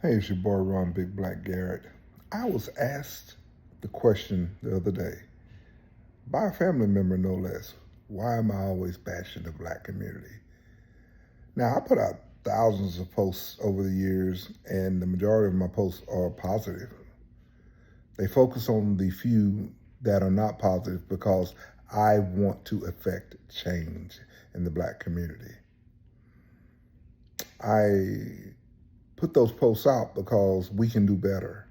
Hey, it's your boy Ron Big Black Garrett. I was asked the question the other day by a family member, no less. Why am I always bashing the black community? Now, I put out thousands of posts over the years, and the majority of my posts are positive. They focus on the few that are not positive because I want to affect change in the black community. I put those posts out because we can do better.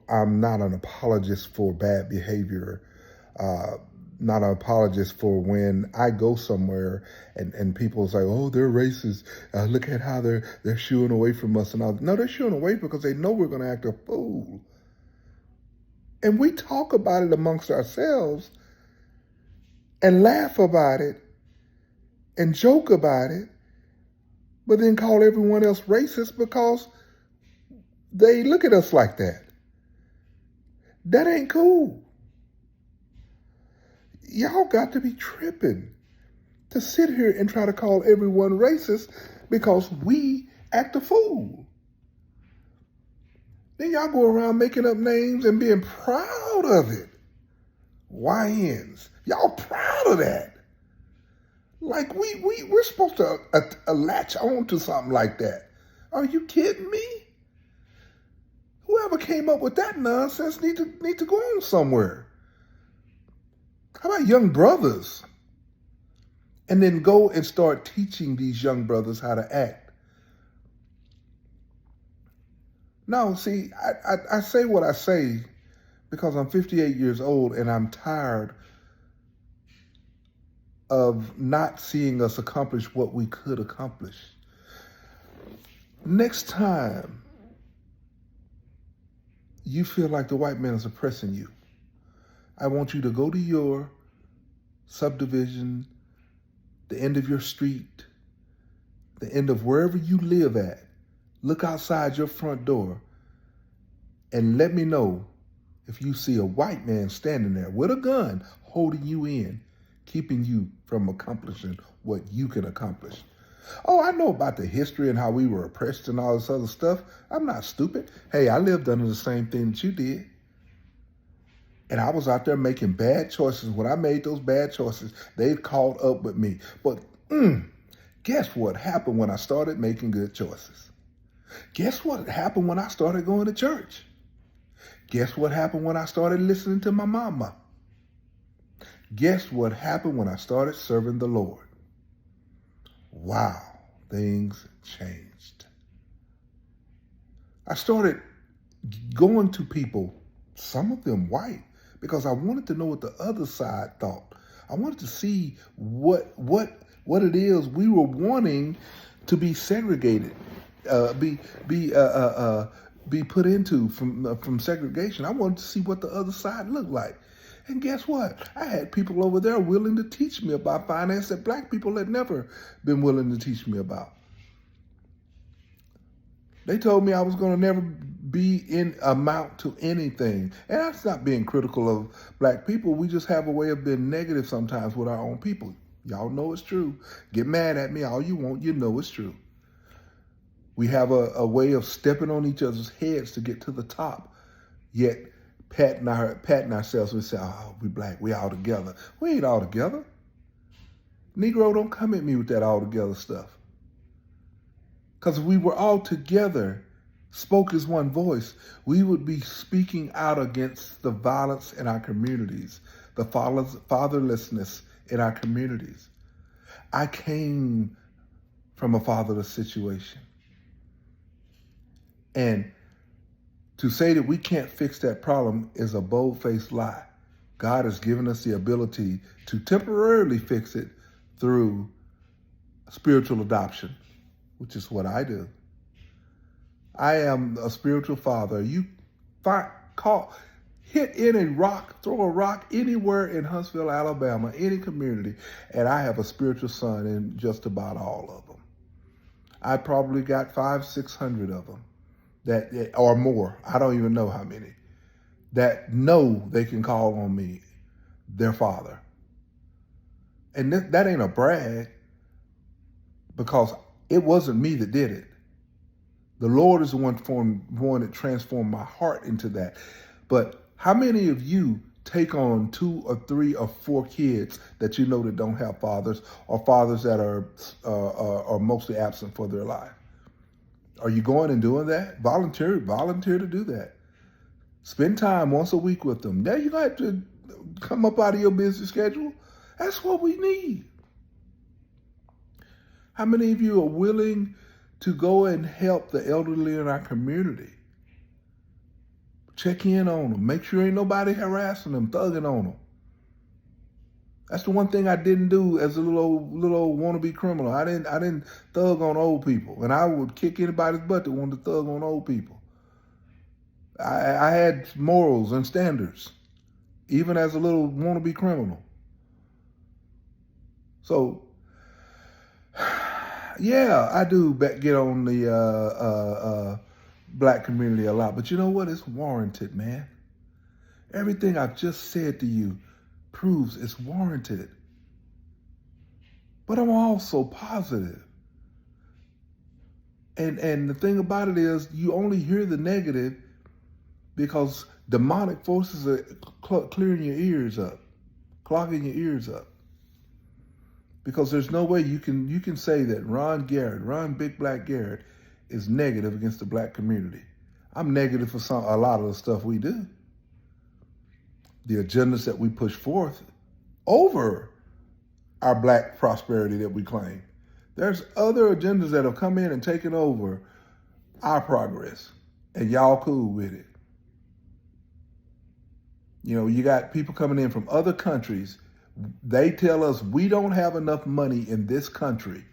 I'm not an apologist for bad behavior, uh, not an apologist for when I go somewhere and people say, oh, they're racist. Look at how they're shooing away from us and all. No, they're shooing away because they know we're going to act a fool. And we talk about it amongst ourselves and laugh about it and joke about it, but then call everyone else racist because they look at us like that. That ain't cool. Y'all got to be tripping to sit here and try to call everyone racist because we act a fool. Then y'all go around making up names and being proud of it. YNs. Y'all proud of that. Like we're supposed to latch on to something like that. Are you kidding me? Whoever came up with that nonsense need to go on somewhere. How about young brothers? And then go and start teaching these young brothers how to act. No, see, I say what I say because I'm 58 years old and I'm tired of not seeing us accomplish what we could accomplish. Next time you feel like the white man is oppressing you, I want you to go to your subdivision, the end of your street, the end of wherever you live at. Look outside your front door and let me know if you see a white man standing there with a gun holding you in, keeping you from accomplishing what you can accomplish. Oh, I know about the history and how we were oppressed and all this other stuff. I'm not stupid. Hey, I lived under the same thing that you did. And I was out there making bad choices. When I made those bad choices, they caught up with me. But guess what happened when I started making good choices? Guess what happened when I started going to church? Guess what happened when I started listening to my mama? Guess what happened when I started serving the Lord? Wow, things changed. I started going to people, some of them white, because I wanted to know what the other side thought. I wanted to see what it is we were wanting to be segregated, be put into from segregation. I wanted to see what the other side looked like. And guess what? I had people over there willing to teach me about finance that black people had never been willing to teach me about. They told me I was going to never be in amount to anything. And that's not being critical of black people. We just have a way of being negative sometimes with our own people. Y'all know it's true. Get mad at me all you want. You know it's true. We have a way of stepping on each other's heads to get to the top, yet patting ourselves. We say, oh, we black, we all together. We ain't all together. Negro, don't come at me with that all together stuff. Because if we were all together, spoke as one voice, we would be speaking out against the violence in our communities, the fatherlessness in our communities. I came from a fatherless situation. And to say that we can't fix that problem is a bold-faced lie. God has given us the ability to temporarily fix it through spiritual adoption, which is what I do. I am a spiritual father. You hit any rock, throw a rock anywhere in Huntsville, Alabama, any community, and I have a spiritual son in just about all of them. I probably got 500-600 of them that, or more. I don't even know how many that know they can call on me, their father. And that ain't a brag because it wasn't me that did it. The Lord is the one that transformed my heart into that. But how many of you take on 2 or 3 or 4 kids that you know that don't have fathers, or fathers that are mostly absent for their life? Are you going and doing that? Volunteer to do that. Spend time once a week with them. Now you got to come up out of your busy schedule. That's what we need. How many of you are willing to go and help the elderly in our community? Check in on them. Make sure ain't nobody harassing them, thugging on them. That's the one thing I didn't do as a little old wannabe criminal. I didn't thug on old people, and I would kick anybody's butt that wanted to thug on old people. I had morals and standards, even as a little wannabe criminal. So, yeah, I do get on the black community a lot, but you know what? It's warranted, man. Everything I've just said to you proves it's warranted. But I'm also positive. And the thing about it is, you only hear the negative because demonic forces are clearing your ears up, clogging your ears up. Because there's no way you can say that Ron Big Black Garrett, is negative against the black community. I'm negative for a lot of the stuff we do. The agendas that we push forth over our black prosperity that we claim. There's other agendas that have come in and taken over our progress, and y'all cool with it. You know, you got people coming in from other countries. They tell us we don't have enough money in this country.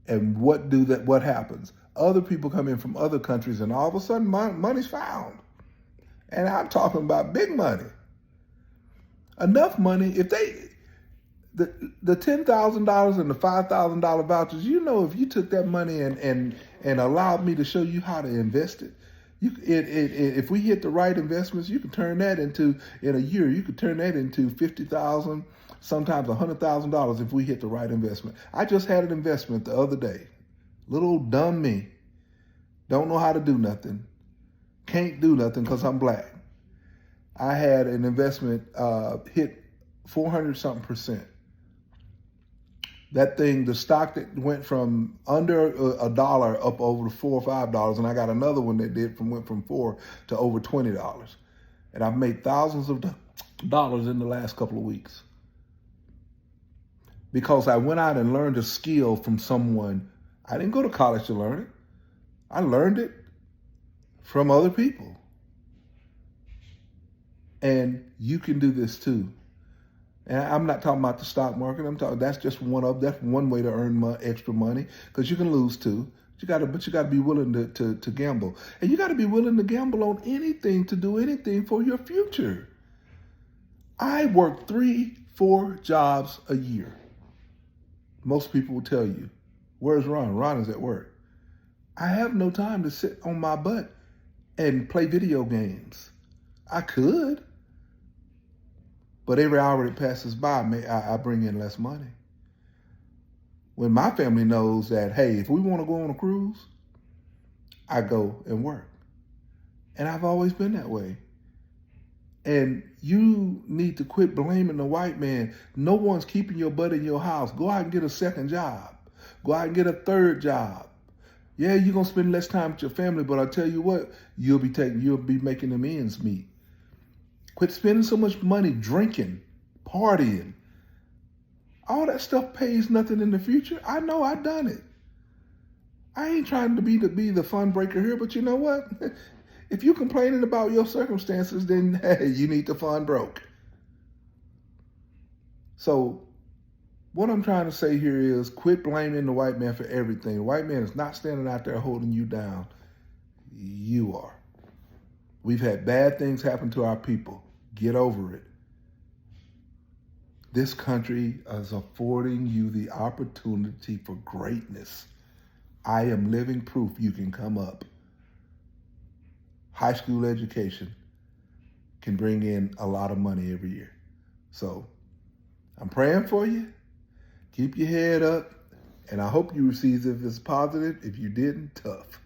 And what happens? Other people come in from other countries, and all of a sudden money's found. And I'm talking about big money. Enough money. If the $10,000 and the $5,000 vouchers, you know, if you took that money and allowed me to show you how to invest it, if we hit the right investments, you can turn that into, in a year, you could turn that into $50,000, sometimes $100,000 if we hit the right investment. I just had an investment the other day. Little dumb me. Don't know how to do nothing. Can't do nothing because I'm black. I had an investment hit 400-something%. That thing, the stock that went from under $1 up over to $4 or $5, and I got another one that went from $4 to over $20. And I've made thousands of dollars in the last couple of weeks. Because I went out and learned a skill from someone. I didn't go to college to learn it. I learned it from other people. And you can do this too. And I'm not talking about the stock market. That's one way to earn extra money, because you can lose too. But you got to be willing to gamble, and you got to be willing to gamble on anything, to do anything for your future. I work 3-4 jobs a year. Most people will tell you, "Where's Ron? Ron is at work." I have no time to sit on my butt and play video games. I could. But every hour that passes by, I bring in less money. When my family knows that, hey, if we want to go on a cruise, I go and work. And I've always been that way. And you need to quit blaming the white man. No one's keeping your butt in your house. Go out and get a second job. Go out and get a third job. Yeah, you're going to spend less time with your family, but I tell you what, you'll be making them ends meet. Quit spending so much money drinking, partying. All that stuff pays nothing in the future. I know I've done it. I ain't trying to be the fun breaker here, but you know what? If you're complaining about your circumstances, then hey, you need to fund broke. So what I'm trying to say here is, quit blaming the white man for everything. The white man is not standing out there holding you down. You are. We've had bad things happen to our people. Get over it. This country is affording you the opportunity for greatness. I am living proof you can come up. High school education can bring in a lot of money every year. So I'm praying for you. Keep your head up. And I hope you received it as positive. If you didn't, tough.